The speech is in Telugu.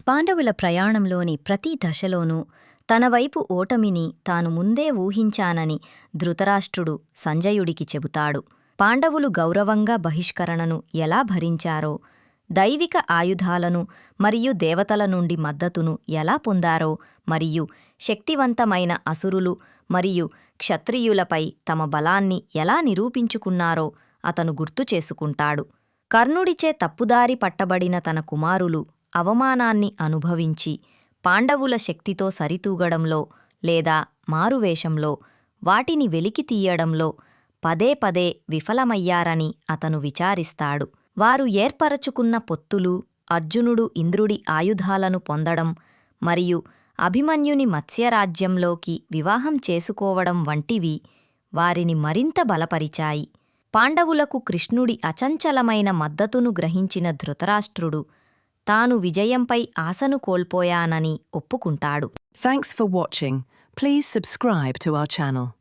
పాండవుల ప్రయాణంలోని ప్రతి దశలోనూ తన వైపు ఓటమిని తాను ముందే ఊహించానని ధృతరాష్ట్రుడు సంజయుడికి చెబుతాడు. పాండవులు గౌరవంగా బహిష్కరణను ఎలా భరించారో, దైవిక ఆయుధాలను మరియు దేవతల నుండి మద్దతును ఎలా పొందారో, మరియు శక్తివంతమైన అసురులు మరియు క్షత్రియులపై తమ బలాన్ని ఎలా నిరూపించుకున్నారో అతను గుర్తుచేసుకుంటాడు. కర్ణుడిచే తప్పుదారి పట్టబడిన తన కుమారులు అవమానాన్ని అనుభవించి పాండవుల శక్తితో సరితూగడంలో లేదా మారువేషంలో వాటిని వెలికి తీయడంలో పదే పదే విఫలమయ్యారని అతను విచారిస్తాడు. వారు ఏర్పరచుకున్న పొత్తులు, అర్జునుడు ఇంద్రుడి ఆయుధాలను పొందడం మరియు అభిమన్యుని మత్స్యరాజ్యంలోకి వివాహం చేసుకోవడం వంటివి వారిని మరింత బలపరిచాయి. పాండవులకు కృష్ణుడి అచంచలమైన మద్దతును గ్రహించిన ధృతరాష్ట్రుడు తాను విజయంపై ఆశను కోల్పోయానని ఒప్పుకుంటాడు. Thanks for watching. Please subscribe to our channel.